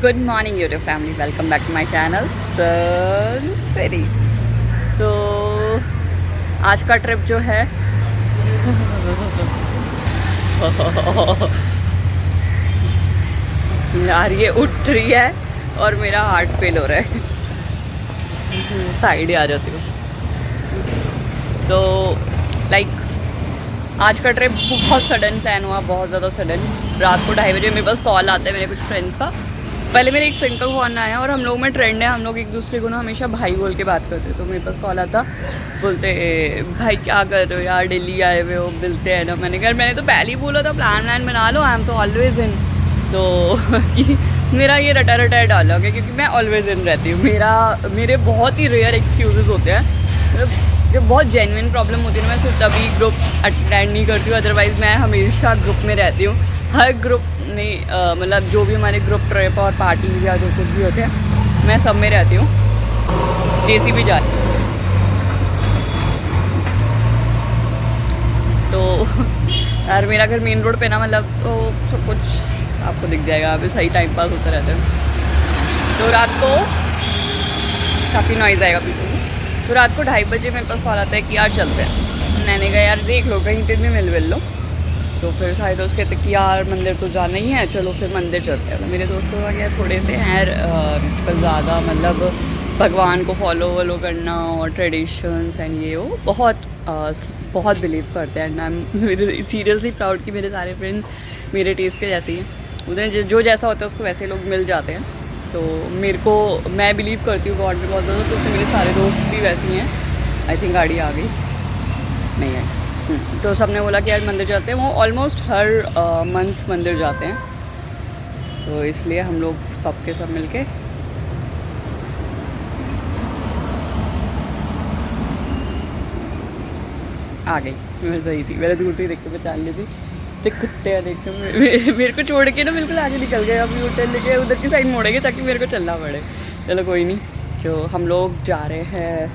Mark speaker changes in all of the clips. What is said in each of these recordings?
Speaker 1: Good morning YouTube family, welcome back to my channel sun city. So आज का trip जो है यार ये उठ रही है और मेरा हार्ट फेल हो रहा है। साइड ही आ जाती हूँ। सो लाइक आज का ट्रिप बहुत सडन प्लान हुआ, बहुत ज़्यादा सडन। रात को 2:30 बजे मेरे पास कॉल आता है मेरे कुछ फ्रेंड्स का। पहले मेरे एक फ्रेंड का फ़ोन आया और हम लोग में ट्रेंड है, हम लोग एक दूसरे को ना हमेशा भाई बोल के बात करते। तो मेरे पास कॉल आता, बोलते भाई क्या कर रहे हो यार, दिल्ली आए हुए हो, मिलते हैं ना। मैंने कहा मैंने तो पहले ही बोला था प्लान व्लान बना लो, आई एम तो ऑलवेज इन। तो कि मेरा ये रटा डायलॉग है क्योंकि मैं ऑलवेज इन रहती हूँ। मेरे बहुत ही रेयर एक्सक्यूज़ेस होते हैं। मतलब जब बहुत जेन्युइन प्रॉब्लम होती है ना, मैं सिर्फ तभी ग्रुप अटेंड नहीं करती हूँ, अदरवाइज़ मैं हमेशा ग्रुप में रहती हूँ। हर ग्रुप में मतलब जो भी हमारे ग्रुप ट्रिप और पार्टी या जो कुछ भी होते हैं मैं सब में रहती हूँ, जैसी भी जाती हूँ। तो यार मेरा घर मेन रोड पे ना, मतलब तो सब कुछ आपको दिख जाएगा, अभी सही टाइम पास होता रहता है। तो रात को काफ़ी नॉइज़ आएगा पीछे। तो रात को 2:30 बजे मेरे पास कॉल आता है कि यार चलते हैं। मैंने कहा यार देख लो कहीं पे भी मिल लो। तो फिर सारे दोस्त कहते कि यार मंदिर तो जाना ही है, चलो फिर मंदिर चलते हैं। तो मेरे दोस्तों का क्या थोड़े से हैं ज़्यादा, मतलब भगवान को फॉलो वॉलो करना और ट्रेडिशंस एंड ये वो बहुत बिलीव करते हैं। And I am seriously proud कि मेरे सारे फ्रेंड मेरे टेस्ट के जैसे ही हैं। उधर जो जैसा होता है उसको वैसे लोग मिल जाते हैं। तो मैं बिलीव करती हूँ गॉड में बहुत ज़्यादा, तो मेरे सारे दोस्त भी वैसे ही हैं। आई थिंक गाड़ी आ गई नहीं है। तो सबने बोला कि यार मंदिर जाते हैं। वो ऑलमोस्ट हर मंथ मंदिर जाते हैं, तो इसलिए हम लोग सबके सब मिलके आ गई। मैं सही थी, मैंने दूर से ही देख के पहचान ली थी। तो कुत्ते हैं देख के मेरे को छोड़ के ना बिल्कुल आगे निकल गए। अभी होटल लेके उधर की साइड मोड़ेंगे ताकि मेरे को चलना पड़े। चलो कोई नहीं। जो हम लोग जा रहे हैं,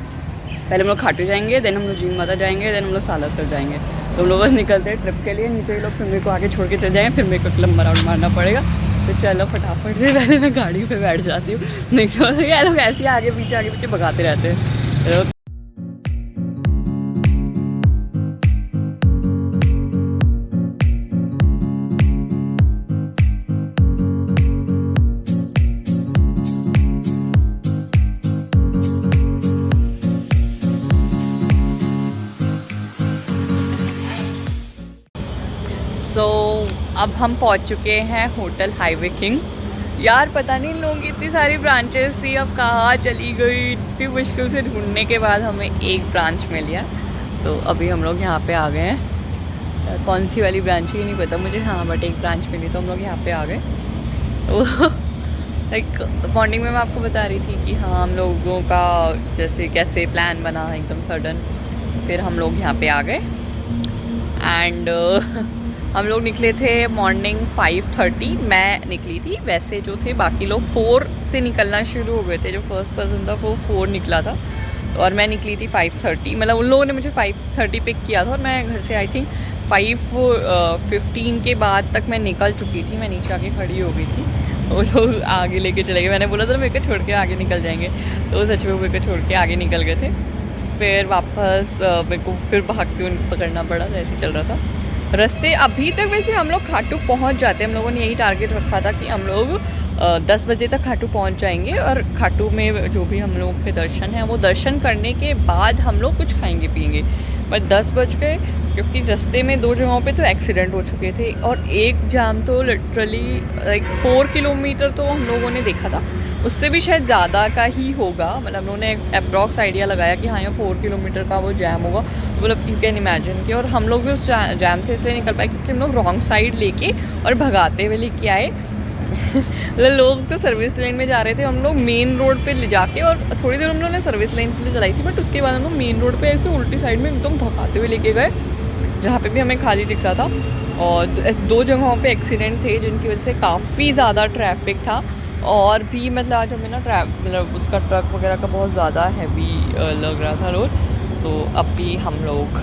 Speaker 1: पहले हम लोग खाटू जाएंगे, देन हम लोग जीन माता जाएंगे, देन हम लोग सालासर जाएंगे। तो हम लोग बस निकलते हैं ट्रिप के लिए। नहीं तो ये लोग फिर मेरे को आगे छोड़ के चले जाएंगे, फिर मेरे को लंबा राउंड मारना पड़ेगा। तो चलो फटाफट से पहले मैं गाड़ी पे बैठ जाती हूँ। नहीं तो यार लोग ऐसे ही आगे पीछे भगाते रहते हैं। सो अब हम पहुंच चुके हैं होटल हाईवे किंग। यार पता नहीं लोगों की इतनी सारी ब्रांचेस थी, अब कहाँ चली गई। इतनी मुश्किल से ढूंढने के बाद हमें एक ब्रांच मिल गया। तो अभी हम लोग यहाँ पे आ गए हैं। कौन सी वाली ब्रांच है ये नहीं पता मुझे, हाँ बट एक ब्रांच मिली तो हम लोग यहाँ पे आ गए। तो लाइक मॉर्निंग में मैं आपको बता रही थी कि हाँ हम लोगों का जैसे कैसे प्लान बना एकदम सडन। फिर हम लोग यहाँ पे आ गए एंड हम लोग निकले थे मॉर्निंग 5:30। मैं निकली थी, वैसे जो थे बाकी लोग 4 से निकलना शुरू हो गए थे। जो फर्स्ट पर्सन था वो 4 निकला था और मैं निकली थी 5:30। मतलब उन लोगों ने मुझे 5:30 पिक किया था और मैं घर से आई थिंक 5:15 के बाद तक मैं निकल चुकी थी। मैं नीचे आके खड़ी हो गई थी, वो लोग आगे लेके चले गए। मैंने बोला था मेरे को छोड़ के आगे निकल जाएंगे, तो सच में मेरे को छोड़ के आगे निकल गए थे। फिर वापस मेरे को फिर भाग के उनको पकड़ना पड़ा था, ऐसे चल रहा था रास्ते। अभी तक वैसे हम लोग खाटू पहुंच जाते हैं। हम लोगों ने यही टारगेट रखा था कि हम लोग 10 बजे तक खाटू पहुंच जाएंगे और खाटू में जो भी हम लोग के दर्शन हैं वो दर्शन करने के बाद हम लोग कुछ खाएंगे पिएंगे। बट 10 बज गए क्योंकि रास्ते में 2 जगहों पे तो एक्सीडेंट हो चुके थे और एक जाम तो लिटरली लाइक 4 किलोमीटर तो हम लोगों ने देखा था, उससे भी शायद ज़्यादा का ही होगा। मतलब हम लोगों ने अप्रॉक्स आइडिया लगाया कि हाँ ये 4 किलोमीटर का वो जैम होगा। तो मतलब यू कैन इमेजिन कि, और हम लोग भी उस जैम से इसलिए निकल पाए क्योंकि हम लोग रॉन्ग साइड लेके और भगाते हुए लेके आए। लोग तो सर्विस लेन में जा रहे थे, हम लोग मेन रोड पे ले जाके, और थोड़ी देर हम लोगों ने सर्विस लेन पे चलाई थी, बट उसके बाद हम लोग मेन रोड पे ऐसे उल्टी साइड में एकदम भगाते हुए लेके गए जहाँ पे भी हमें खाली दिख रहा था। और 2 जगहों पे एक्सीडेंट थे जिनकी वजह से काफ़ी ज़्यादा ट्रैफिक था। और भी मतलब आज हमें ना मतलब उसका ट्रक वगैरह का बहुत ज़्यादा हैवी लग रहा था रोड। सो अब भी हम लोग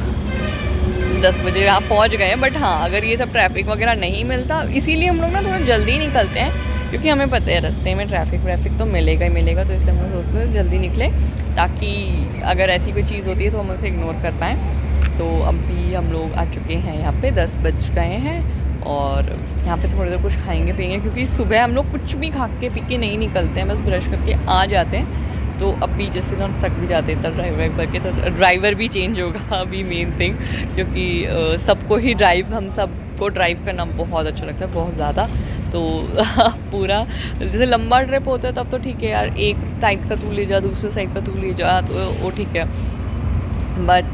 Speaker 1: 10 बजे यहाँ पहुँच गए हैं। बट हाँ अगर ये सब ट्रैफिक वगैरह नहीं मिलता, इसीलिए हम लोग ना थोड़ा जल्दी निकलते हैं क्योंकि हमें पता है रास्ते में ट्रैफिक तो मिलेगा ही मिलेगा, तो इसलिए हम लोग सोचते हैं जल्दी निकले ताकि अगर ऐसी कोई चीज़ होती है तो हम उसे इग्नोर कर पाएँ। तो अभी हम लोग आ चुके हैं यहाँ पे, 10 बज गए हैं और यहाँ पे थोड़ी देर कुछ खाएंगे पियेंगे, क्योंकि सुबह हम लोग कुछ भी खा के पी के नहीं निकलते हैं, बस ब्रश करके आ जाते हैं। तो अभी जैसे हम थक भी जाते हैं तब ड्राइवर करके, तो ड्राइवर भी चेंज होगा अभी मेन थिंग, क्योंकि सबको ही हम सबको ड्राइव करना बहुत अच्छा लगता है, बहुत ज़्यादा। तो पूरा जैसे लंबा ट्रिप होता है तब तो ठीक है यार, एक साइड का तू ले जा, दूसरे साइड का तू ले जा, तो वो ठीक है। बट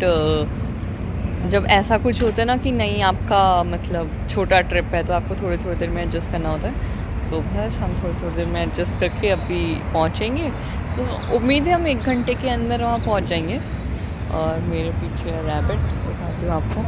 Speaker 1: जब ऐसा कुछ होता है ना कि नहीं, आपका मतलब छोटा ट्रिप है तो आपको थोड़ी थोड़ी देर में एडजस्ट करना होता है। सो बस हम थोड़ी देर में एडजस्ट करके अभी पहुँचेंगे। तो उम्मीद है हम 1 घंटे के अंदर वहाँ पहुँच जाएंगे। और मेरे पीछे रैबिट दिखाती हूँ आपको।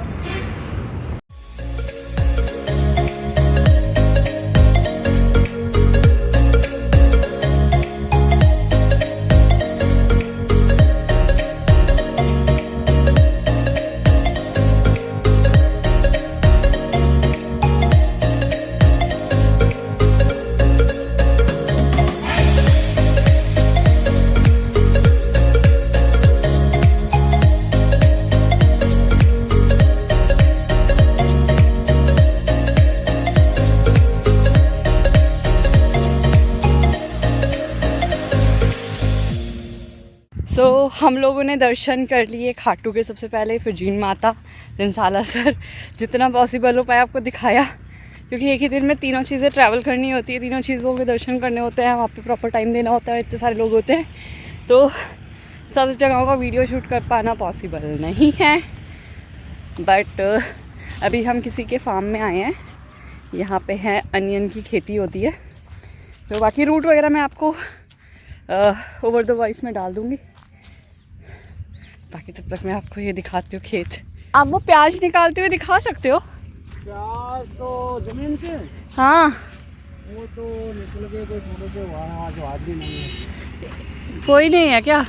Speaker 1: तो हम लोगों ने दर्शन कर लिए खाटू के सबसे पहले, फिर जीन माता, दिन सालासर, जितना पॉसिबल हो पाया आपको दिखाया, क्योंकि एक ही दिन में तीनों चीज़ें ट्रैवल करनी होती है, तीनों चीज़ों के दर्शन करने होते हैं, वहाँ पे प्रॉपर टाइम देना होता है, इतने सारे लोग होते हैं, तो सब जगहों का वीडियो शूट कर पाना पॉसिबल नहीं है। बट अभी हम किसी के फार्म में आए हैं, यहाँ पे है अनियन की खेती होती है, तो बाकी रूट वगैरह मैं आपको ओवर द वॉइस में डाल दूँगी। बाकी तब तक मैं आपको ये दिखाती हूँ खेत। आप वो प्याज निकालते हुए दिखा सकते हो?
Speaker 2: प्याज तो जमीन से,
Speaker 1: हाँ
Speaker 2: वो तो निकल गए कोई थोड़े से, वहाँ जो आदमी नहीं है।
Speaker 1: कोई नहीं है क्या?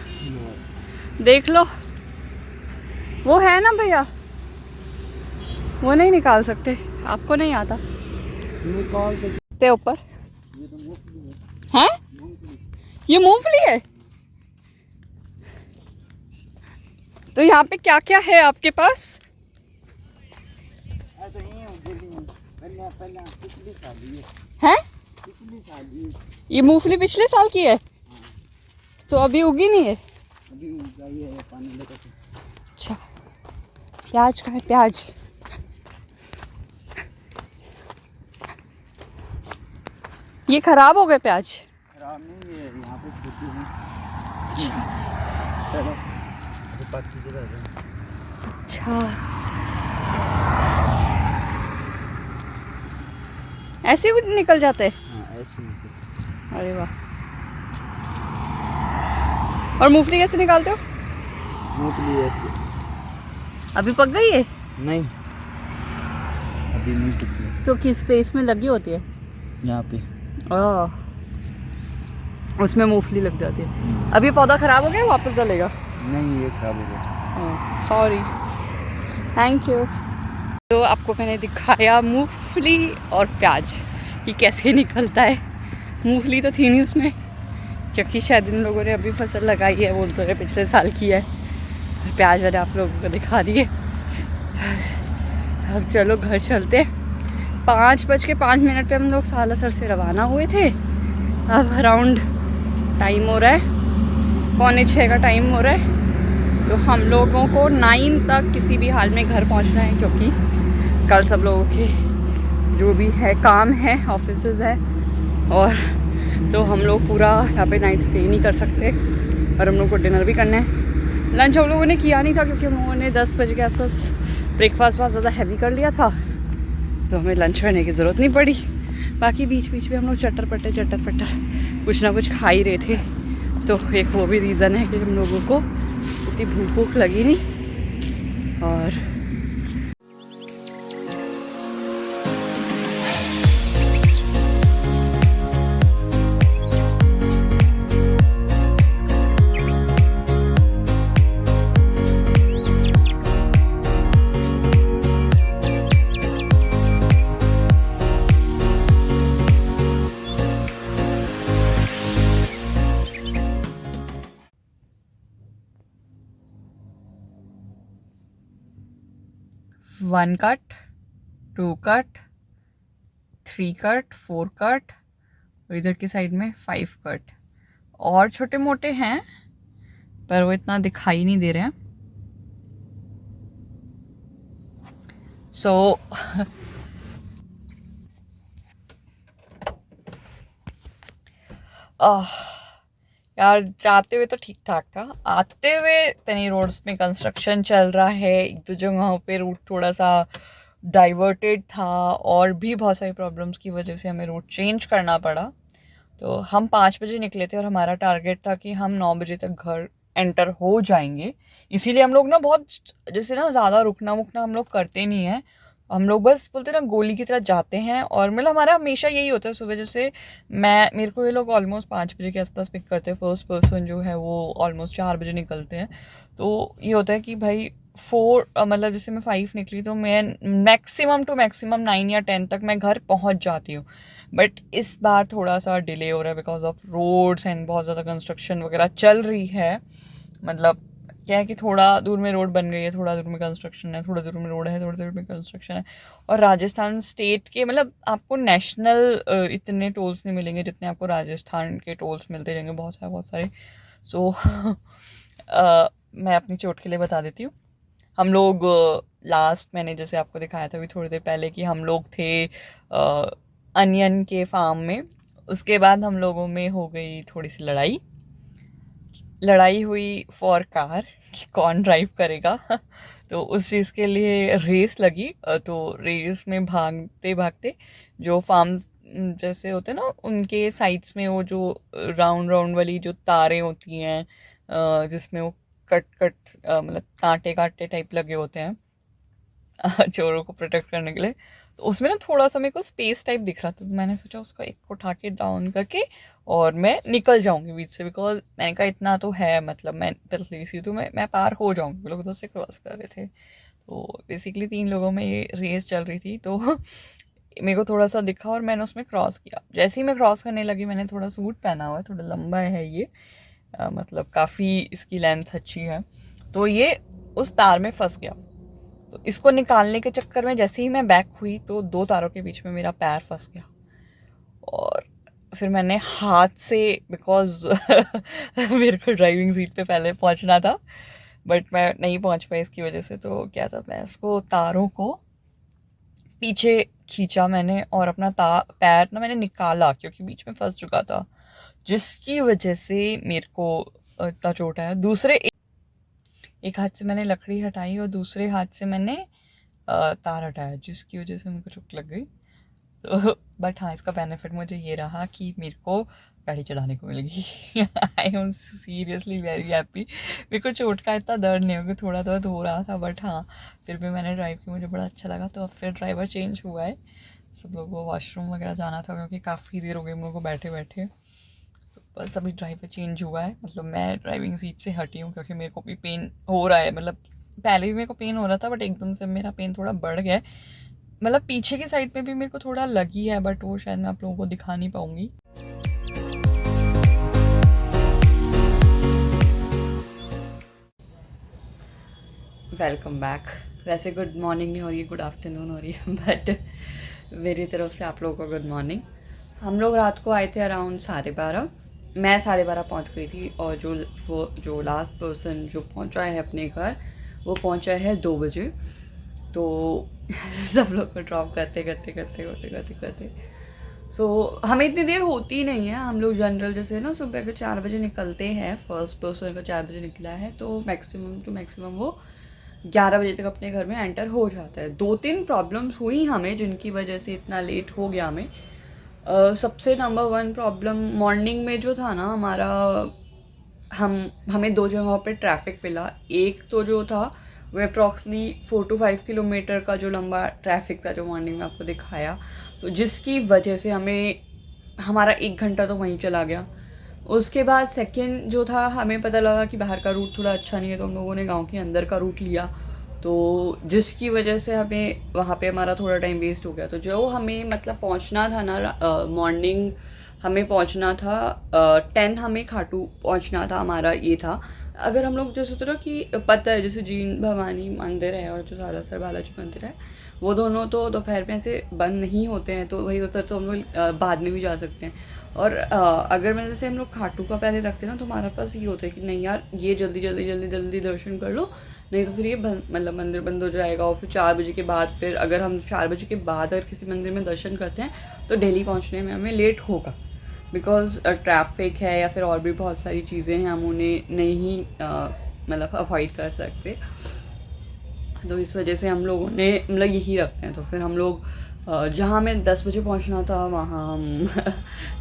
Speaker 1: देख लो, वो है ना भैया, वो नहीं निकाल सकते, आपको नहीं आता
Speaker 2: निकाल
Speaker 1: ते ऊपर है? ये मूंगफली है? तो यहाँ पे क्या क्या है आपके पास? है? ये मूंगफली पिछले साल की है? तो अभी उगी नहीं है?
Speaker 2: अभी उगाई है, पानी लेकर।
Speaker 1: अच्छा, प्याज का है? प्याज ये खराब हो गए प्याज?
Speaker 2: खराब नहीं है, यहाँ पे खेती है।
Speaker 1: अच्छा, ऐसे ही निकल जाते हैं?
Speaker 2: हाँ, ऐसे ही।
Speaker 1: अरे वाह। और मूंगफली कैसे निकालते हो?
Speaker 2: मूंगफली ऐसे।
Speaker 1: अभी पक गई है?
Speaker 2: नहीं, अभी नहीं पकी।
Speaker 1: तो किस स्पेस में लगी होती है?
Speaker 2: यहाँ पे।
Speaker 1: उसमें मूंगफली लग जाती है। अब ये पौधा खराब हो गया, वापस डालेगा?
Speaker 2: नहीं, ये खराब हो गया।
Speaker 1: Sorry, thank you. तो आपको मैंने दिखाया मूंगफली और प्याज कि कैसे निकलता है। मूंगफली तो थी नहीं उसमें, क्योंकि शायद इन लोगों ने अभी फसल लगाई है, बोलते रहे पिछले साल की है। प्याज मैंने आप लोगों को दिखा दिए। अब चलो घर चलते। 5:05 पे हम लोग सालासर से रवाना हुए थे। अब अराउंड टाइम हो रहा है 5:45 का टाइम हो रहा है। तो हम लोगों को 9 तक किसी भी हाल में घर पहुंचना है, क्योंकि कल सब लोगों के जो भी है काम है, ऑफिसेज है, और तो हम लोग पूरा यहाँ पे नाइट स्टे नहीं कर सकते। और हम लोग को डिनर भी करना है। लंच हम लोगों ने किया नहीं था, क्योंकि हम लोगों ने 10 बजे के आसपास ब्रेकफास्ट बहुत ज़्यादा हैवी कर लिया था, तो हमें लंच करने की ज़रूरत नहीं पड़ी। बाकी बीच बीच में हम लोग चटर पटर कुछ ना कुछ खा ही रहे थे। तो एक वो भी रीज़न है कि हम लोगों को इतनी भूख लगी नहीं। और 1 कट, 2 कट, 3 कट, 4 कट, और इधर की साइड में 5 कट। और छोटे मोटे हैं पर वो इतना दिखाई नहीं दे रहे हैं। सो यार जाते हुए तो ठीक ठाक था, आते हुए तनी रोड्स में कंस्ट्रक्शन चल रहा है, एक दो जगहों पे रूट थोड़ा सा डाइवर्टेड था और भी बहुत सारी प्रॉब्लम्स की वजह से हमें रूट चेंज करना पड़ा। तो हम 5 बजे निकले थे और हमारा टारगेट था कि हम 9 बजे तक घर एंटर हो जाएंगे। इसीलिए हम लोग ना बहुत जैसे ना ज़्यादा रुकना वुकना हम लोग करते नहीं हैं, हम लोग बस बोलते ना गोली की तरह जाते हैं। और मतलब हमारा हमेशा यही होता है, सुबह जैसे मेरे को ये लोग ऑलमोस्ट 5 बजे के आसपास पिक करते हैं, फर्स्ट पर्सन जो है वो ऑलमोस्ट 4 बजे निकलते हैं। तो ये होता है कि भाई 4 मतलब जैसे मैं 5 निकली तो मैं मैक्सिमम टू मैक्सिमम 9 या 10 तक मैं घर पहुंच जाती हूँ। बट इस बार थोड़ा सा डिले हो रहा है बिकॉज ऑफ रोड्स एंड बहुत ज़्यादा कंस्ट्रक्शन वगैरह चल रही है। मतलब क्या है कि थोड़ा दूर में रोड बन गई है, थोड़ा दूर में कंस्ट्रक्शन है, थोड़ा दूर में रोड है, थोड़ा दूर में कंस्ट्रक्शन है। और राजस्थान स्टेट के मतलब आपको नेशनल इतने टोल्स नहीं मिलेंगे जितने आपको राजस्थान के टोल्स मिलते रहेंगे, बहुत सारे। सो मैं अपनी चोट के लिए बता देती हूँ। हम लोग लास्ट मैंने जैसे आपको दिखाया था अभी थोड़ी देर पहले कि हम लोग थे अनियन के फार्म में। उसके बाद हम लोगों में हो गई थोड़ी सी लड़ाई हुई फॉर कार कि कौन ड्राइव करेगा तो उस चीज़ के लिए रेस लगी। तो रेस में भागते भागते जो फार्म जैसे होते हैं ना उनके साइड्स में वो जो राउंड राउंड वाली जो तारें होती हैं जिसमें वो कट मतलब कांटे टाइप लगे होते हैं चोरों को प्रोटेक्ट करने के लिए, तो उसमें ना थोड़ा सा मेरे को स्पेस टाइप दिख रहा था। तो मैंने सोचा उसको एक को उठा के डाउन करके और मैं निकल जाऊंगी बीच से, बिकॉज मैंने कहा इतना तो है, मतलब मैं पतली सी तो मैं पार हो जाऊंगी। लोग तो उससे क्रॉस कर रहे थे। तो बेसिकली 3 लोगों में ये रेस चल रही थी। तो मेरे को थोड़ा सा दिखा और मैंने उसमें क्रॉस किया। जैसे ही मैं क्रॉस करने लगी, मैंने थोड़ा सूट पहना हुआ है, थोड़ा लंबा है ये, मतलब काफ़ी इसकी लेंथ अच्छी है। तो ये उस तार में फंस गया। तो इसको निकालने के चक्कर में जैसे ही मैं बैक हुई तो 2 तारों के बीच में मेरा पैर फंस गया। और फिर मैंने हाथ से, बिकॉज मेरे को ड्राइविंग सीट पे पहले पहुंचना था बट मैं नहीं पहुंच पाई इसकी वजह से। तो क्या था, मैं उसको तारों को पीछे खींचा मैंने और अपना पैर ना मैंने निकाला क्योंकि बीच में फंस चुका था, जिसकी वजह से मेरे को इतना चोट आया। दूसरे एक हाथ से मैंने लकड़ी हटाई और दूसरे हाथ से मैंने तार हटाया, जिसकी वजह से मेरे को चोट लग गई। तो बट हाँ, इसका बेनिफिट मुझे ये रहा कि मेरे को गाड़ी चलाने को मिलेगी। I am seriously very happy. मेरे को चोट का इतना दर्द नहीं होगा, थोड़ा दर्द हो रहा था बट हाँ फिर भी मैंने ड्राइव की, मुझे बड़ा अच्छा लगा। तो अब फिर ड्राइवर चेंज हुआ है, सब लोगों को वॉशरूम वगैरह जाना था क्योंकि काफ़ी देर हो गई हम लोग को बैठे बैठे। तो बस अभी ड्राइवर चेंज हुआ है, मतलब मैं ड्राइविंग सीट से हटी हूँ क्योंकि मेरे को भी पेन हो रहा है। मतलब पहले भी मेरे को पेन हो रहा था बट एकदम से मेरा पेन थोड़ा बढ़ गया है। मतलब पीछे की साइड में भी मेरे को थोड़ा लगी है बट वो शायद मैं आप लोगों को दिखा नहीं पाऊँगी। Welcome back. वैसे गुड मॉर्निंग नहीं हो रही है, गुड आफ्टरनून हो रही है बट मेरी तरफ से आप लोगों को गुड मॉर्निंग। हम लोग रात को आए थे अराउंड 12:30। मैं 12:30 पहुंच गई थी और जो लास्ट पर्सन जो पहुंचा है अपने घर वो पहुंचा है 2 बजे। तो सब लोग को ड्रॉप करते सो हमें इतनी देर होती ही नहीं है। हम लोग जनरल जैसे ना सुबह के 4 बजे निकलते हैं, फर्स्ट पर्सन का 4 बजे निकला है तो मैक्सिमम टू मैक्सिमम वो 11 बजे तक अपने घर में एंटर हो जाता है। 2-3 प्रॉब्लम्स हुई हमें जिनकी वजह से इतना लेट हो गया हमें। सबसे नंबर 1 प्रॉब्लम मॉर्निंग में जो था ना हमारा, हमें 2 जगहों पे ट्रैफिक मिला। एक तो जो था वो अप्रॉक्सीमेटली 4 to 5 किलोमीटर का जो लंबा ट्रैफिक था जो मॉर्निंग में आपको दिखाया, तो जिसकी वजह से हमारा 1 घंटा तो वहीं चला गया। उसके बाद सेकंड जो था, हमें पता लगा कि बाहर का रूट थोड़ा अच्छा नहीं है तो हम लोगों ने गांव के अंदर का रूट लिया, तो जिसकी वजह से हमें वहाँ पे हमारा थोड़ा टाइम वेस्ट हो गया। तो जो हमें मतलब पहुँचना था ना मॉर्निंग हमें पहुँचना था 10, हमें खाटू पहुँचना था, हमारा ये था अगर हम लोग जैसे होता है ना कि पता है जैसे जीन भवानी मंदिर है और जो सालासर बालाजी मंदिर है, वो दोनों तो दोपहर में ऐसे बंद नहीं होते हैं, तो वही होता है, तो हम लोग बाद में भी जा सकते हैं। और अगर मैं जैसे हम लोग खाटू का पहले रखते हैं ना, तो हमारे पास ये होता है कि नहीं यार ये जल्दी जल्दी जल्दी जल्दी दर्शन कर लो, नहीं तो फिर ये मतलब मंदिर बंद हो जाएगा। और फिर 4 बजे के बाद, फिर अगर हम 4 बजे के बाद अगर किसी मंदिर में दर्शन करते हैं तो दिल्ली पहुँचने में हमें लेट होगा, बिकॉज ट्रैफिक है या फिर और भी बहुत सारी चीज़ें हैं, हम उन्हें नहीं मतलब अवॉइड कर सकते। तो इस वजह से हम लोगों ने मतलब यही रखते हैं। तो फिर हम लोग जहाँ हमें 10 बजे पहुँचना था वहाँ हम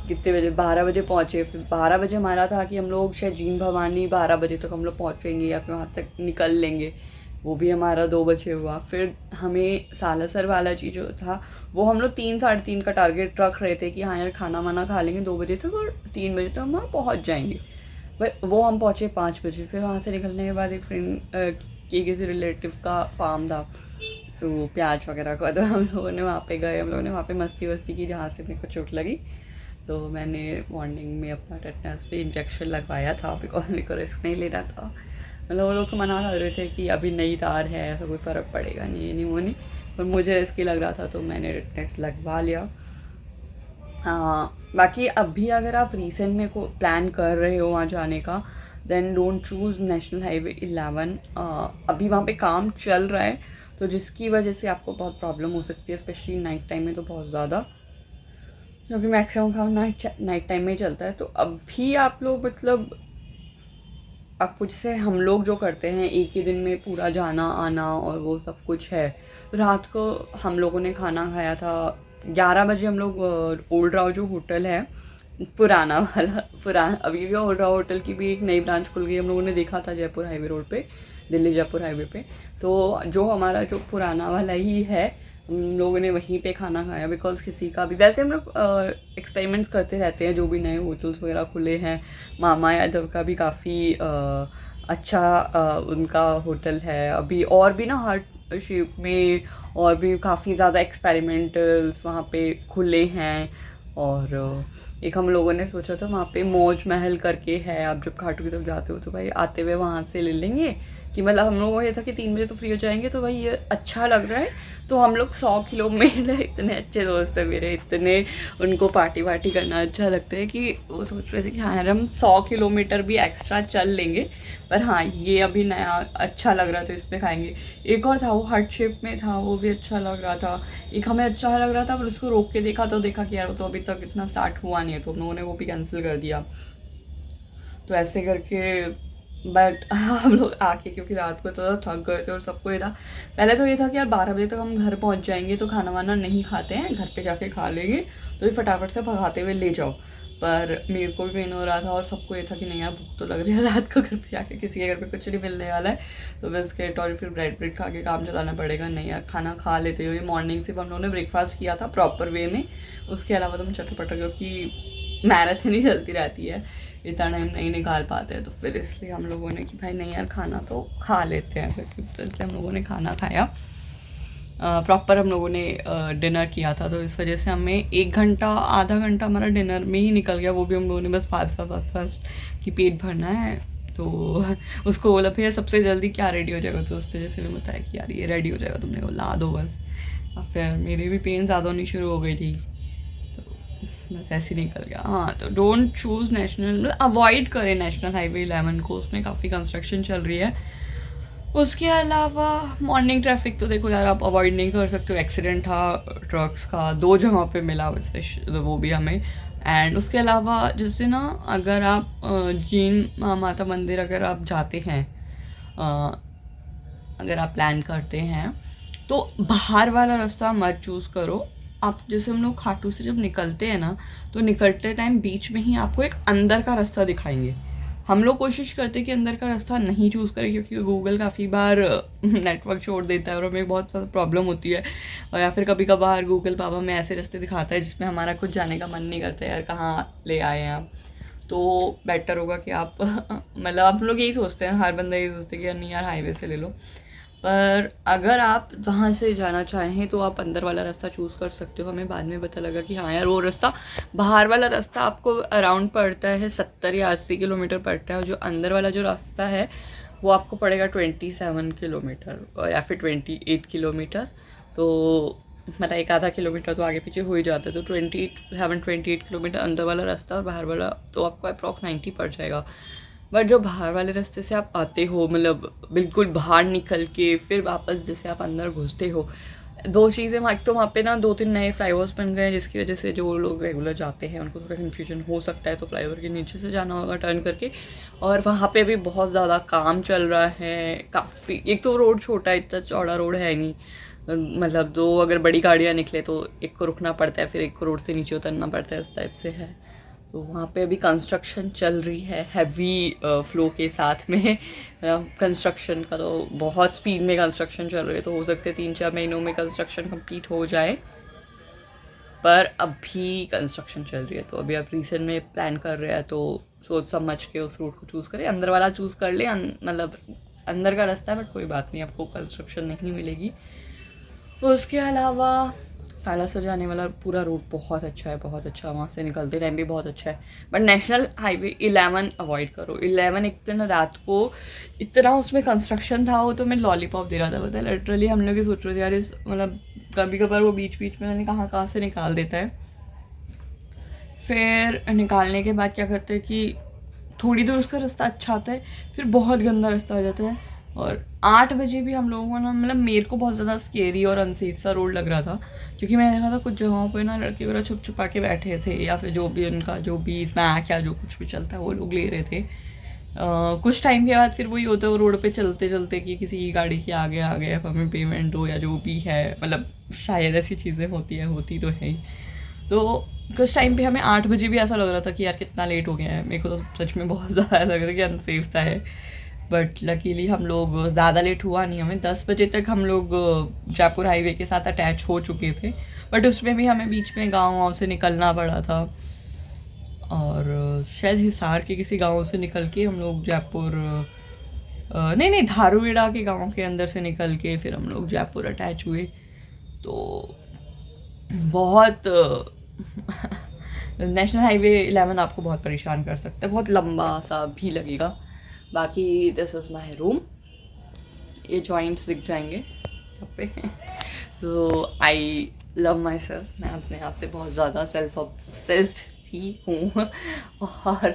Speaker 1: कितने बजे, 12 बजे पहुँचे। फिर 12 बजे हमारा था कि हम लोग शायद जीन भवानी 12 बजे तक हम लोग पहुँचेंगे या फिर वहाँ तक निकल लेंगे, वो भी हमारा 2 बजे हुआ। फिर हमें सालासर वाला चीज़ जो था वो हम लोग 3 साढ़े 3 का टारगेट रख रहे थे कि हाँ यार खाना वाना खा लेंगे 2 बजे तक और 3 बजे तक हम वहाँ पहुँच जाएंगे। बट वो हम पहुँचे 5 बजे। फिर वहाँ से निकलने के बाद एक फ्रेंड की किसी रिलेटिव का फार्म था, तो प्याज वगैरह का, तो हम लोगों ने वहाँ पे गए, हम लोगों ने वहाँ पे मस्ती वस्ती की जहाँ से मेरे को चोट लगी। तो मैंने मॉर्निंग में अपना टेटनस पे इंजेक्शन लगवाया था, बिकॉज मेरे को रिस्क नहीं लेना था। मतलब वो लोग तो मना कर रहे थे कि अभी नई तार है, ऐसा कोई फ़र्क पड़ेगा नहीं, ये नहीं वो नहीं, पर मुझे रिस्की लग रहा था तो मैंने टेटनस लगवा लिया। हाँ, बाकी अभी अगर आप रिसेंट में को प्लान कर रहे हो वहाँ जाने का, then don't choose national highway 11। अभी वहाँ पे काम चल रहा है, तो जिसकी वजह से आपको बहुत प्रॉब्लम हो सकती है, स्पेशली नाइट टाइम में तो बहुत ज़्यादा, क्योंकि मैक्सिमम काम नाइट टाइम में ही चलता है। तो अभी आप लोग मतलब आपको जैसे हम लोग जो करते हैं एक ही दिन में पूरा जाना आना और वो सब कुछ है, तो रात को हम लोगों ने खाना खाया था 11 बजे। हम लोग ओल्ड राव जो होटल है पुराना वाला, पुराना, अभी भी ओल्ड राव होटल की भी एक नई ब्रांच खुल गई, हम लोगों ने देखा था जयपुर हाईवे रोड पे, दिल्ली जयपुर हाईवे पे। तो जो हमारा जो पुराना वाला ही है, हम लोगों ने वहीं पे खाना खाया, बिकॉज किसी का भी, वैसे हम लोग एक्सपेरिमेंट्स करते रहते हैं, जो भी नए होटल्स वगैरह खुले हैं। मामा यादव का भी काफ़ी अच्छा उनका होटल है अभी, और भी ना हर शेप में और भी काफ़ी ज़्यादा एक्सपेरिमेंटल्स वहाँ पे खुले हैं। और एक हम लोगों ने सोचा था वहाँ पे मौज महल करके है, आप जब खाटू की तरफ जाते हो तो भाई आते हुए वहाँ से ले लेंगे, कि मतलब हम लोगों को ये था कि 3 बजे तो फ्री हो जाएंगे, तो भाई ये अच्छा लग रहा है। तो हम लोग 100 किलोमीटर, इतने अच्छे दोस्त हैं मेरे, इतने उनको पार्टी वार्टी करना अच्छा लगता है कि वो सोच रहे थे कि हाँ यार हम 100 किलोमीटर भी एक्स्ट्रा चल लेंगे, पर हाँ ये अभी नया अच्छा लग रहा था, इस पर खाएंगे। एक और था वो हार्ट शेप में था, वो भी अच्छा लग रहा था। एक हमें अच्छा लग रहा था, पर उसको रोक के देखा तो देखा कि यार वो तो अभी तक इतना स्टार्ट हुआ नहीं है, तो हम लोगों ने वो भी कैंसिल कर दिया। तो ऐसे करके बट हम लोग आके, क्योंकि रात को तो थक गए थे और सबको ये था, पहले तो ये था कि यार 12 बजे तक हम घर पहुंच जाएंगे तो खाना वाना नहीं खाते हैं, घर पे जाके खा लेंगे, तो ये फटाफट से भगाते हुए ले जाओ। पर मेरे को भी पेन हो रहा था और सबको ये था कि नहीं यार भूख तो लग रही है, रात को घर पे जाके किसी के घर पे कुछ नहीं मिलने वाला है, तो बिस्किट और फिर ब्रेड खा के काम चलाना पड़ेगा। नहीं यार खाना खा लेते हुए, मॉर्निंग से हम लोगों ने ब्रेकफास्ट किया था प्रॉपर वे में, उसके अलावा तो हम चटपटा, क्योंकि मैराथन ही चलती रहती है, इतना टाइम नहीं निकाल पाते हैं, तो फिर इसलिए हम लोगों ने कि भाई नहीं यार खाना तो खा लेते हैं फिर, तो इसलिए हम लोगों ने खाना खाया प्रॉपर। हम लोगों ने डिनर किया था, तो इस वजह से हमें 1 घंटा आधा घंटा हमारा डिनर में ही निकल गया, वो भी हम लोगों ने बस फास्ट कि पेट भरना है। तो उसको बोला भैया सबसे जल्दी क्या रेडी हो जाएगा, तो उसने जैसे भी बताया कि यार ये रेडी हो जाएगा, तुमने वो ला दो बस। और फिर मेरी भी पेन ज़्यादा होनी शुरू हो गई थी, बस ऐसे ही निकल गया। हाँ, तो डोंट चूज़ नेशनल, अवॉइड करें नेशनल हाईवे 11 को, उसमें काफ़ी कंस्ट्रक्शन चल रही है। उसके अलावा मॉर्निंग ट्रैफिक तो देखो यार आप अवॉइड नहीं कर सकते हो, एक्सीडेंट था ट्रक्स का 2 जगहों पे मिला, वो भी हमें। एंड उसके अलावा जैसे ना अगर आप जीन माता मंदिर अगर आप जाते हैं, अगर आप प्लान करते हैं तो बाहर वाला रास्ता मत चूज़ करो। आप जैसे हम लोग खाटू से जब निकलते हैं ना, तो निकलते टाइम बीच में ही आपको एक अंदर का रास्ता दिखाएंगे। हम लोग कोशिश करते हैं कि अंदर का रास्ता नहीं चूज़ करें, क्योंकि गूगल काफ़ी बार नेटवर्क छोड़ देता है और हमें बहुत ज़्यादा प्रॉब्लम होती है। और या फिर कभी कभार गूगल पापा में ऐसे रास्ते दिखाता है जिसमें हमारा कुछ जाने का मन नहीं करता यार कहाँ ले आए हैं आप। तो बेटर होगा कि आप मतलब आप लोग यही सोचते हैं, हर बंदा यही सोचते हैं कि यार नहीं यार हाईवे से ले लो, पर अगर आप वहाँ से जाना चाहें तो आप अंदर वाला रास्ता चूज़ कर सकते हो। हमें बाद में पता लगा कि हाँ यार वो रास्ता, बाहर वाला रास्ता आपको अराउंड पड़ता है 70 या 80 किलोमीटर पड़ता है, और जो अंदर वाला जो रास्ता है वो आपको पड़ेगा 27 किलोमीटर या फिर 28 किलोमीटर। तो मतलब एक आधा किलोमीटर तो आगे पीछे हो ही जाता है। तो 28 किलोमीटर अंदर वाला रास्ता और बाहर वाला तो आपको अप्रॉक्स 90 पड़ जाएगा। बट जो बाहर वाले रास्ते से आप आते हो, मतलब बिल्कुल बाहर निकल के फिर वापस जैसे आप अंदर घुसते हो, दो चीज़ें एक तो वहाँ पे ना 2-3 नए फ्लाईओवर्स बन गए हैं, जिसकी वजह से जो लोग रेगुलर जाते हैं उनको थोड़ा कन्फ्यूजन हो सकता है, तो फ्लाईओवर के नीचे से जाना होगा टर्न करके। और वहाँ पे भी बहुत ज़्यादा काम चल रहा है काफ़ी। एक तो रोड छोटा है, इतना चौड़ा रोड है नहीं, मतलब दो अगर बड़ी गाड़ियाँ निकले तो एक को रुकना पड़ता है, फिर एक को रोड से नीचे उतरना पड़ता है, इस टाइप से है। तो वहाँ पे अभी कंस्ट्रक्शन चल रही है हैवी फ्लो के साथ में। कंस्ट्रक्शन का तो बहुत स्पीड में कंस्ट्रक्शन चल रही है, तो हो सकते हैं 3-4 महीनों में कंस्ट्रक्शन कंप्लीट हो जाए, पर अभी कंस्ट्रक्शन चल रही है। तो अभी आप रिसेंट में प्लान कर रहे हैं तो सोच समझ के उस रूट को चूज़ करें। अंदर वाला चूज़ कर ले, मतलब अंदर का रास्ता है, बट कोई बात नहीं, आपको कंस्ट्रक्शन नहीं मिलेगी। उसके अलावा सालासर जाने वाला पूरा रूट बहुत अच्छा है, बहुत अच्छा। वहाँ से निकलते टाइम भी बहुत अच्छा है। बट नेशनल हाईवे 11 अवॉइड करो। 11 एक दिन रात को इतना उसमें कंस्ट्रक्शन था, वो तो मैं लॉलीपॉप दे रहा था, पता है लिटरली। हम लोग ये सोच रहे थे यार इस मतलब कभी कभार वो बीच बीच में मैंने कहाँ से निकाल देता है। फिर निकालने के बाद क्या करते हैं कि थोड़ी दूर उसका रास्ता अच्छा आता है, फिर बहुत गंदा रास्ता हो जाता है। और 8 बजे भी हम लोगों को ना, मतलब मेरे को बहुत ज़्यादा स्केरी और अनसेफ सा रोड लग रहा था, क्योंकि मैंने देखा था कुछ जगहों पे ना लड़के वगैरह छुप छुपा के बैठे थे, या फिर जो भी उनका जो भी स्मैक या जो कुछ भी चलता है वो लोग ले रहे थे। कुछ टाइम के बाद फिर वही होता है, वो रोड पे चलते चलते कि किसी की गाड़ी के आगे आ गए, अब हमें पेमेंट दो या जो भी है, मतलब शायद ऐसी चीज़ें होती तो है ही। तो कुछ टाइम पे हमें 8 बजे भी ऐसा लग रहा था कि यार कितना लेट हो गया है। मेरे को तो सच में बहुत ज़्यादा लग रहा था कि अनसेफ सा है। बट लकीली हम लोग ज़्यादा लेट हुआ नहीं, हमें 10 बजे तक हम लोग जयपुर हाईवे के साथ अटैच हो चुके थे। बट उसमें भी हमें बीच में गाँव से निकलना पड़ा था, और शायद हिसार के किसी गाँव से निकल के हम लोग जयपुर, नहीं धारूहेड़ा के गाँव के अंदर से निकल के फिर हम लोग जयपुर अटैच हुए। तो बहुत नेशनल हाईवे 11 आपको बहुत परेशान कर सकता है, बहुत लंबा सा भी लगेगा। बाकी दिस इज़ माई रूम, ये जॉइंट्स दिख जाएंगे यहाँ पे। तो आई लव माई सेल्फ, मैं अपने आप से बहुत ज़्यादा सेल्फ ऑब्सेस्ड भी हूँ और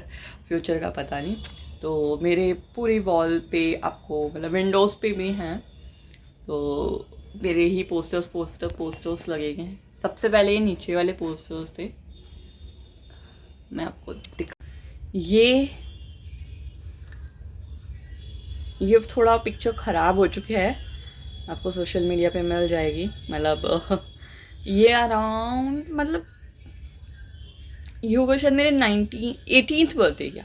Speaker 1: फ्यूचर का पता नहीं। तो मेरे पूरे वॉल पे आपको मतलब विंडोज़ पे भी हैं, तो मेरे ही पोस्टर्स लगेंगे। सबसे पहले ये नीचे वाले पोस्टर्स थे, मैं आपको ये थोड़ा पिक्चर ख़राब हो चुकी है, आपको सोशल मीडिया पे मिल जाएगी। मतलब ये अराउंड मतलब ये होगा शायद मेरे 18th बर्थडे का।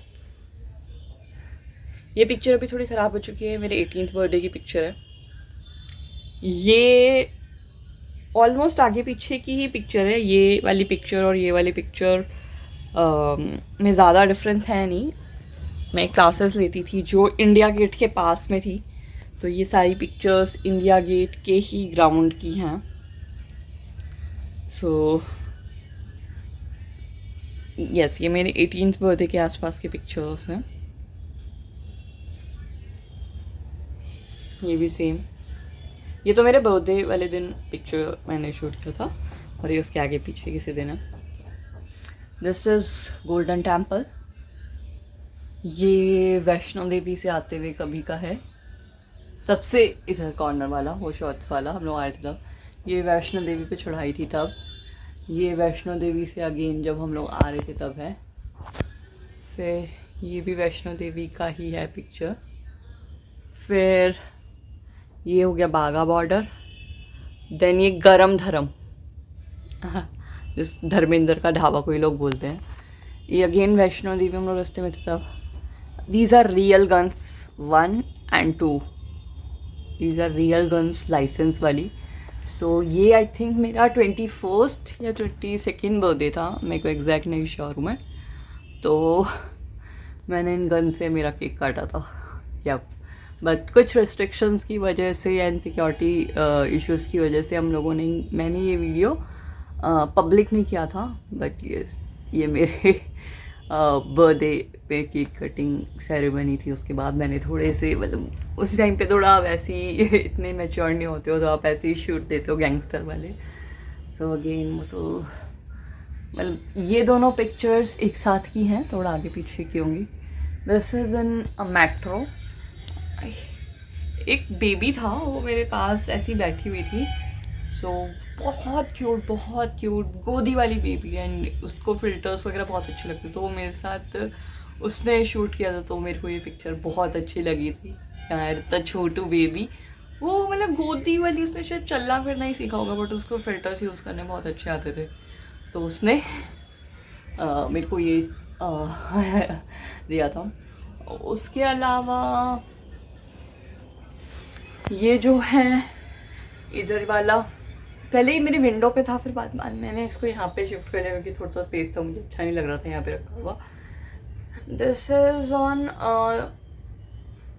Speaker 1: ये पिक्चर अभी थोड़ी ख़राब हो चुकी है, मेरे 18th बर्थडे की पिक्चर है। ये ऑलमोस्ट आगे पीछे की ही पिक्चर है, ये वाली पिक्चर और ये वाली पिक्चर में ज़्यादा डिफरेंस है नहीं। मैं क्लासेस लेती थी जो इंडिया गेट के पास में थी, तो ये सारी पिक्चर्स इंडिया गेट के ही ग्राउंड की हैं। सो यस, ये मेरे 18th बर्थडे के आसपास के पिक्चर्स हैं। ये भी सेम, ये तो मेरे बर्थडे वाले दिन पिक्चर मैंने शूट किया था, और ये उसके आगे पीछे किसी दिन है। दिस इज़ गोल्डन टेम्पल, ये वैष्णो देवी से आते हुए कभी का है, सबसे इधर कॉर्नर वाला, वो शॉर्ट्स वाला हम लोग आए थे तब। ये वैष्णो देवी पे चढ़ाई थी तब, ये वैष्णो देवी से अगेन जब हम लोग आ रहे थे तब है। फिर ये भी वैष्णो देवी का ही है पिक्चर। फिर ये हो गया बागा बॉर्डर। देन ये गरम धरम, जिस धर्मेंद्र का ढाबा कोई लोग बोलते हैं, ये अगेन वैष्णो देवी हम लोग रास्ते में थे तब। These are real guns 1 and 2, these are real guns license वाली। सो ये आई थिंक मेरा 21st या 22nd बर्थडे था, मेरे को एग्जैक्ट नहीं श्योर हूँ मैं। तो मैंने इन गन से मेरा केक काटा था। यप, बट कुछ रिस्ट्रिक्शंस की वजह से एंड सिक्योरिटी इश्यूज़ की वजह से हम लोगों ने मैंने ये वीडियो पब्लिक नहीं किया था। बट ये मेरे बर्थडे पे केक कटिंग सेरेमनी थी, उसके बाद मैंने थोड़े से मतलब उस टाइम पे थोड़ा वैसे ही इतने मैच्योर नहीं होते हो तो आप ऐसे ही शूट देते हो गैंगस्टर वाले। सो अगेन वो तो मतलब ये दोनों पिक्चर्स एक साथ की हैं, थोड़ा आगे पीछे की होंगी। This is in a metro. एक बेबी था वो मेरे पास ऐसी बैठी हुई थी। सो बहुत क्यूट गोदी वाली बेबी, एंड उसको फिल्टर्स वगैरह बहुत अच्छे लगते, तो वो मेरे साथ उसने शूट किया था। तो मेरे को ये पिक्चर बहुत अच्छी लगी थी यार, इतना छोटू बेबी, वो मतलब गोदी वाली। उसने शायद चलना फिरना ही सीखा होगा बट उसको फिल्टर्स यूज़ करने बहुत अच्छे आते थे, तो उसने मेरे को ये दिया था। उसके अलावा ये जो है इधर वाला पहले ही मेरी विंडो पे था, फिर बाद में मैंने इसको यहाँ पे शिफ्ट कर लिया क्योंकि थोड़ा सा स्पेस था, मुझे अच्छा नहीं लग रहा था यहाँ पे रखा हुआ। दिस इज़ ऑन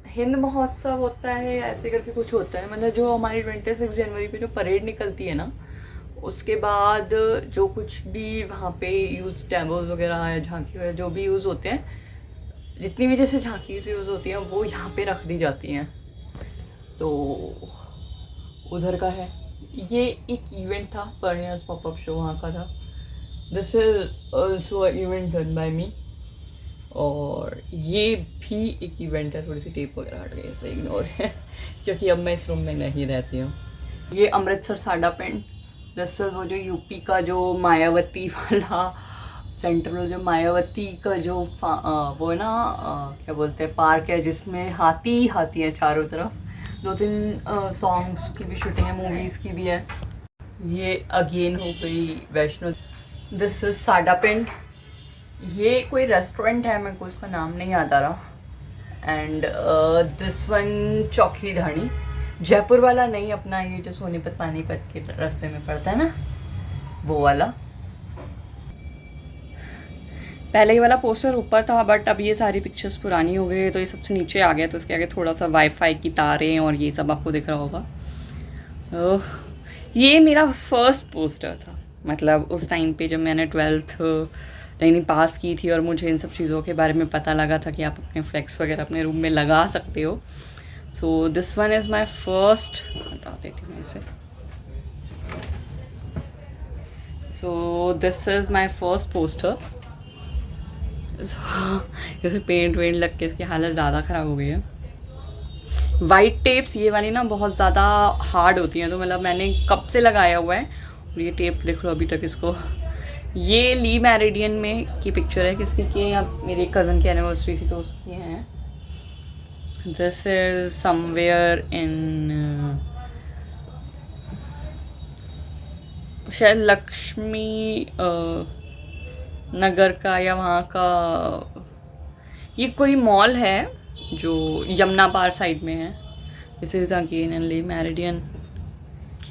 Speaker 1: हिंद महोत्सव होता है ऐसे करके कुछ होता है, मतलब जो हमारी 26 जनवरी पे जो परेड निकलती है ना, उसके बाद जो कुछ भी वहाँ पे यूज़ डेमोज वगैरह या झांकी वगैरह जो भी यूज़ होते हैं, जितनी भी जैसे झांकी से यूज़ होती हैं वो यहाँ पे रख दी जाती हैं। तो उधर का है ये एक इवेंट था, परनियाज पॉपअप शो वहाँ का था। This is also event done by me, और ये भी एक इवेंट है। थोड़ी सी टेप वगैरह हट गई है, इग्नोर है क्योंकि अब मैं इस रूम में नहीं रहती हूँ। ये अमृतसर साडा पेंट, दिस इज वो जो यूपी का जो मायावती वाला सेंटर में जो मायावती का जो वो है ना क्या बोलते हैं पार्क है जिसमें हाथी हाथी है चारों तरफ। 2-3 सॉन्ग्स की भी शूटिंग है, मूवीज़ की भी है। ये अगेन हो गई वैष्णो। दिस इज साडा पेंट, ये कोई रेस्टोरेंट है, मेरे को इसका नाम नहीं याद आ रहा। एंड दिस वन चौकी धानी, जयपुर वाला नहीं, अपना ये जो सोनीपत पानीपत के रास्ते में पड़ता है ना वो वाला। पहले ये वाला पोस्टर ऊपर था बट अब ये सारी पिक्चर्स पुरानी हो गई तो ये सबसे नीचे आ गया, तो इसके आगे थोड़ा सा वाईफाई की तारें और ये सब आपको दिख रहा होगा। ये मेरा फर्स्ट पोस्टर था, मतलब उस टाइम पे जब मैंने 12th नहीं पास की थी और मुझे इन सब चीज़ों के बारे में पता लगा था कि आप अपने फ्लेक्स वगैरह अपने रूम में लगा सकते हो। So this one is my first, हटा देती हूँ इसे। So this is my first poster. जैसे पेंट वेंट लग के इसकी हालत ज़्यादा ख़राब हो गई है। वाइट टेप्स ये वाली ना बहुत ज़्यादा हार्ड होती हैं, तो मतलब मैंने कब से लगाया हुआ है और ये टेप देख लो अभी तक इसको। ये ली मैरिडियन में की पिक्चर है किसी के, या मेरे कज़न की एनिवर्सरी थी तो उसकी हैं। दिस इज समवेयर इन शायद लक्ष्मी नगर का या वहाँ का, ये कोई मॉल है जो यमुना पार साइड में है। This is again in Le Meridien,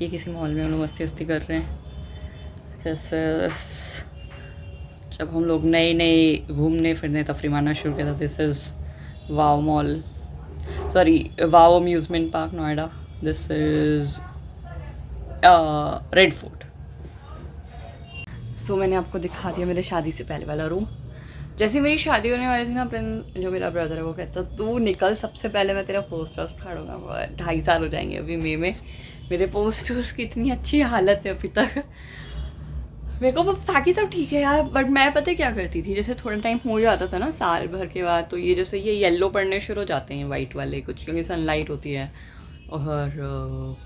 Speaker 1: ये किसी मॉल में हम लोग मस्ती वस्ती कर रहे हैं। जैसे जब हम लोग नए नए घूमने फिरने तफरी मारना शुरू किया था। This is Wow Mall, sorry Wow Amusement Park Noida. This is Red Fort. So मैंने आपको दिखा दिया मेरे शादी से पहले वाला रूम। जैसे मेरी शादी होने वाली थी ना, अपने जो मेरा ब्रदर है वो कहता तू निकल, सबसे पहले मैं तेरा पोस्टर्स फाड़ूंगा। 2.5 साल हो जाएंगे अभी मई में, मेरे पोस्टर्स की इतनी अच्छी हालत है अभी तक। मेरे को बाकी सब ठीक है यार, बट मैं पता क्या करती थी, जैसे थोड़ा टाइम हो जाता था ना साल भर के बाद, तो ये जैसे ये येलो पड़ने शुरू हो जाते हैं वाइट वाले कुछ, क्योंकि सनलाइट होती है। और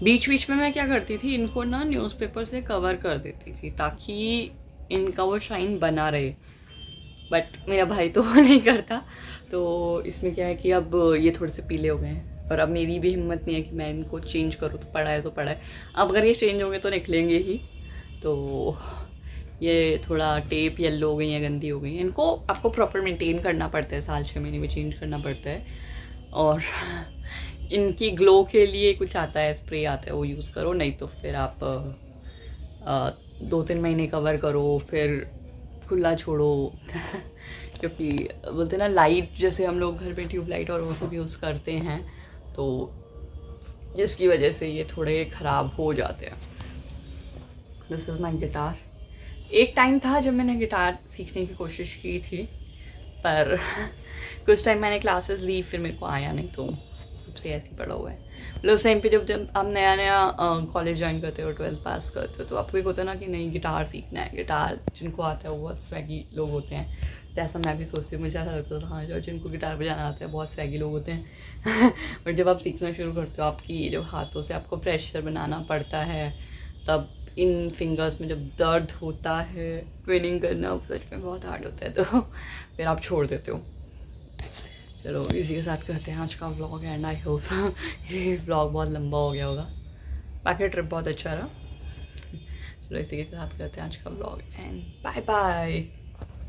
Speaker 1: बीच बीच में मैं क्या करती थी, इनको ना न्यूज़पेपर से कवर कर देती थी ताकि इनका वो शाइन बना रहे। बट मेरा भाई तो वो नहीं करता, तो इसमें क्या है कि अब ये थोड़े से पीले हो गए हैं और अब मेरी भी हिम्मत नहीं है कि मैं इनको चेंज करूँ। तो पड़ा है तो पड़ा है, अब अगर ये चेंज होंगे तो निकलेंगे ही। तो ये थोड़ा टेप येलो हो गई हैं, गंदी हो गई हैं, इनको आपको प्रॉपर मेंटेन करना पड़ता है, साल 6 महीने में चेंज करना पड़ता है। और इनकी ग्लो के लिए कुछ आता है, स्प्रे आता है, वो यूज़ करो, नहीं तो फिर आप 2-3 महीने कवर करो, फिर खुला छोड़ो क्योंकि बोलते हैं ना लाइट, जैसे हम लोग घर पे ट्यूबलाइट और वो सब यूज़ करते हैं तो जिसकी वजह से ये थोड़े ख़राब हो जाते हैं। This is my guitar. एक टाइम था जब मैंने गिटार सीखने की कोशिश की थी, पर कुछ टाइम मैंने क्लासेस ली, फिर मेरे को आया नहीं, तो तब से ऐसे ही पड़ा हुआ है। मतलब उस टाइम पे जब आप नया नया कॉलेज ज्वाइन करते हो, 12th पास करते हो, तो आपको एक होता है ना कि नहीं गिटार सीखना है। गिटार जिनको आता है वो बहुत स्वैगी लोग होते हैं, तो ऐसा मैं भी सोचती हूँ। मुझे ऐसा लगता था हाँ जो जिनको गिटार बजाना आता है बहुत स्वैगी लोग होते हैं बट जब आप सीखना शुरू करते हो, आपकी जब हाथों से आपको प्रेशर बनाना पड़ता है, तब इन फिंगर्स में जब दर्द होता है, ट्विनिंग करना सच में बहुत हार्ड होता है, तो फिर आप छोड़ देते हो। चलो इसी के साथ करते हैं आज का व्लॉग, एंड आई होप ये व्लॉग बहुत लंबा हो गया होगा। बाकी ट्रिप बहुत अच्छा रहा। चलो इसी के साथ करते हैं आज का व्लॉग, एंड बाय बाय।